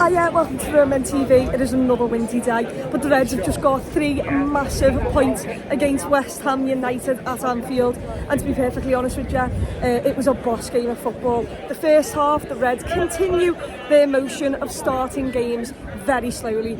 Welcome to Redmen TV. It is another windy day, but the Reds have just got 3 massive points against West Ham United at Anfield. And to be perfectly honest with you, it was a boss game of football. The first half, the Reds continue their motion of starting games very slowly.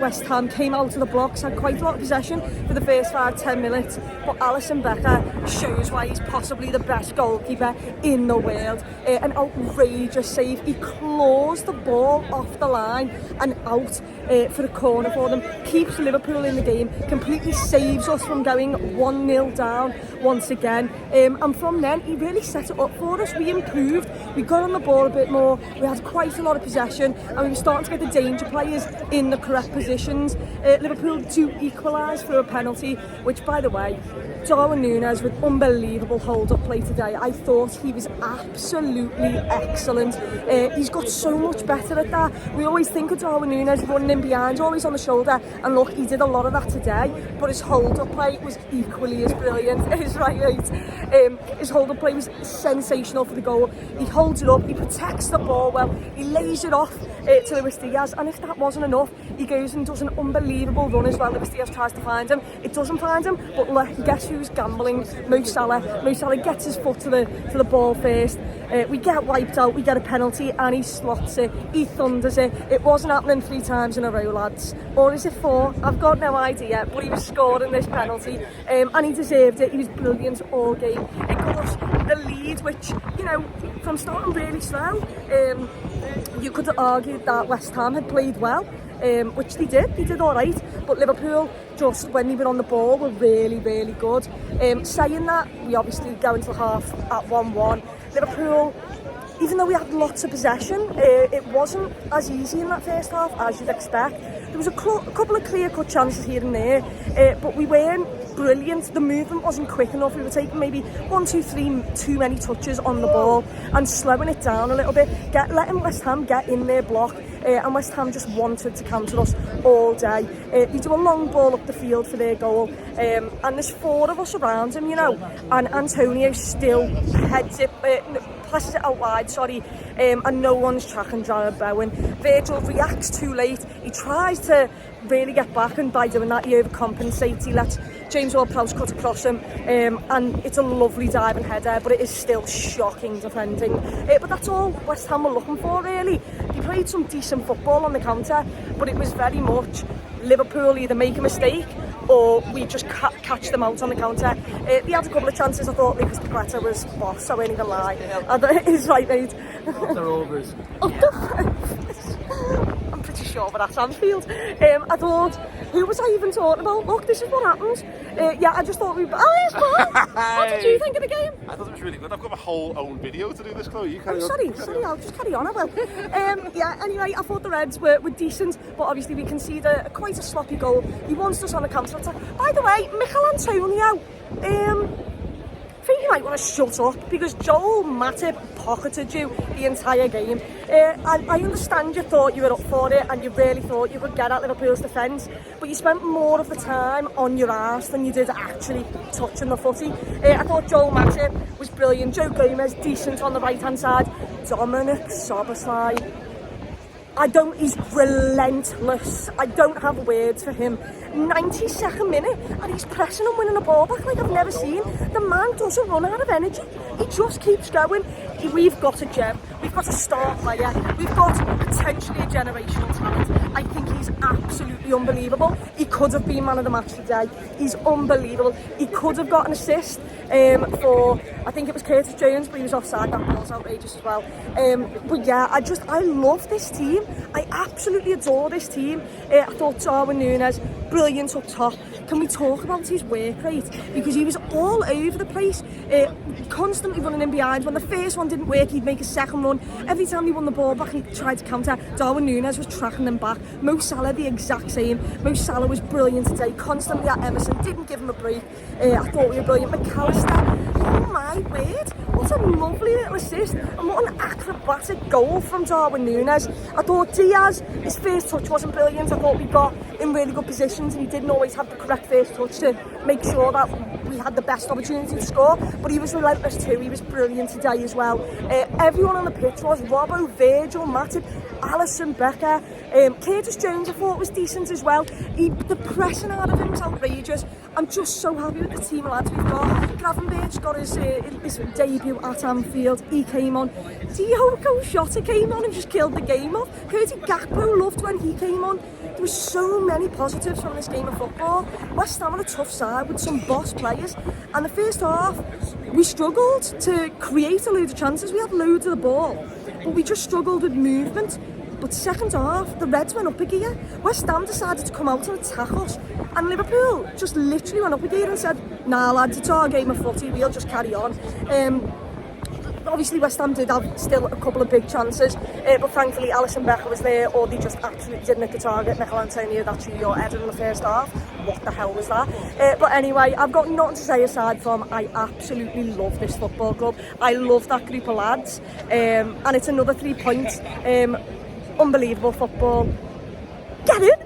West Ham came out of the blocks, had quite a lot of possession for the first 5-10 minutes, but Alisson Becker shows why he's possibly the best goalkeeper in the world. An outrageous save. He claws the ball off the line and out for a corner for them, keeps Liverpool in the game, completely saves us from going 1-0 down once again, and from then he really set it up for us. We improved, we got on the ball a bit more, we had quite a lot of possession, and we were starting to get the danger players in the correct positions. Liverpool do equalise through a penalty, which, by the way, Darwin Nunez with unbelievable hold-up play today. I thought he was absolutely excellent. He's got so much better at that. We always think of Darwin Nunez running in behind, always on the shoulder, and look, he did a lot of that today, but his hold-up play was equally as brilliant. His hold-up play was sensational for the goal. He holds it up, he protects the ball well, he lays it off to Luis Diaz, and if that wasn't enough, he goes and does an unbelievable run as well. Luis Diaz tries to find him, it doesn't find him, but look, guess who's gambling? Mo Salah. Mo Salah gets his foot to the ball first. We get wiped out, we get a penalty, and he slots it, he thunders it. It wasn't happening 3 times in a row, lads. Or is it 4? I've got no idea, but he was scoring this penalty, and he deserved it. He was brilliant all game. It got us the lead, which, you know, from starting really slow, you could argue that West Ham had played well, which they did all right, but Liverpool, just when they were on the ball, were really, really good. Saying that, we obviously go into the half at 1-1. Liverpool, even though we had lots of possession, it wasn't as easy in that first half as you'd expect. There was a couple of clear-cut chances here and there, but we weren't brilliant. The movement wasn't quick enough. We were taking maybe 1, 2, 3 too many touches on the ball and slowing it down a little bit, letting West Ham get in their block, and West Ham just wanted to counter us all day. They do a long ball up the field for their goal, and there's 4 of us around him, you know, and Antonio still heads it, passes it out wide, and no one's tracking Jared Bowen. Virgil reacts too late. He tries to really get back, and by doing that he overcompensates. He lets James Ward-Prowse cut across him, and it's a lovely diving header, but it is still shocking defending. But that's all West Ham were looking for, really. They played some decent football on the counter, but it was very much Liverpool either make a mistake or we just catch them out on the counter. They had a couple of chances. I thought Lucas Paqueta was boss, I ain't gonna lie. He's right, mate. Up the Rovers. I'm pretty sure but that's Anfield. I thought, who was I even talking about? Look, this is what happens. I just thought it's fine. What did you think of the game? I thought it was really good. I've got my whole own video to do this, Chloe. You carry on. Sorry, I'll just carry on, I will. Anyway, I thought the Reds were decent, but obviously we conceded quite a sloppy goal. He wants us on a counter-attack. By the way, Mikel Antonio, I think you might want to shut up, because Joel Matip pocketed you the entire game. I understand you thought you were up for it and you really thought you could get at Liverpool's defence, but you spent more of the time on your arse than you did actually touching the footy. I thought Joel Matip was brilliant, Joe Gomez decent on the right hand side, Dominic Szoboszlai, he's relentless. I don't have words for him. 92nd minute, and he's pressing and winning the ball back like I've never seen. The man doesn't run out of energy. He just keeps going. We've got a gem. We've got a star player. We've got potentially a generational talent. I think he's absolutely unbelievable. He could have been man of the match today. He's unbelievable. He could have got an assist for, I think it was Curtis Jones, but he was offside. That ball's outrageous as well. But yeah, I love this team. I absolutely adore this team. I thought Darwin Nunez, brilliant up top. Can we talk about his work rate? Because he was all over the place, constantly running in behind. When the first one didn't work, he'd make a second run. Every time he won the ball back, he tried to counter. Darwin Nunez was tracking them back. Mo Salah, the exact same. Mo Salah was brilliant today, constantly at Emerson, didn't give him a break. I thought we were brilliant. McAllister, oh my word, what a lovely little assist, and what an acrobatic goal from Darwin Nunez. I thought Diaz, his first touch wasn't brilliant. I thought we got in really good positions, and he didn't always have the correct first touch to make sure that we had the best opportunity to score, but he was relentless too. He was brilliant today as well. Everyone on the pitch was Robbo, Virgil, Matip. Alisson Becker, Curtis Jones I thought was decent as well. The pressing out of him was outrageous. I'm just so happy with the team of lads we've got. Gravenberch's got his debut at Anfield. He came on. Diogo Jota came on and just killed the game off. Cody Gakpo loved when he came on. There were so many positives from this game of football. West Ham on a tough side with some boss players. And the first half, we struggled to create a load of chances. We had loads of the ball, but we just struggled with movement. But second half, the Reds went up a gear. West Ham decided to come out and attack us. And Liverpool just literally went up a gear and said, nah lads, it's our game of footy, we'll just carry on. Obviously West Ham did have still a couple of big chances, but thankfully Alisson Becker was there, or they just absolutely didn't hit the target. Michael Antonio, that's who you're headed in the first half. What the hell was that? But anyway, I've got nothing to say aside from I absolutely love this football club. I love that group of lads, and it's another 3 points. Unbelievable football. Get in!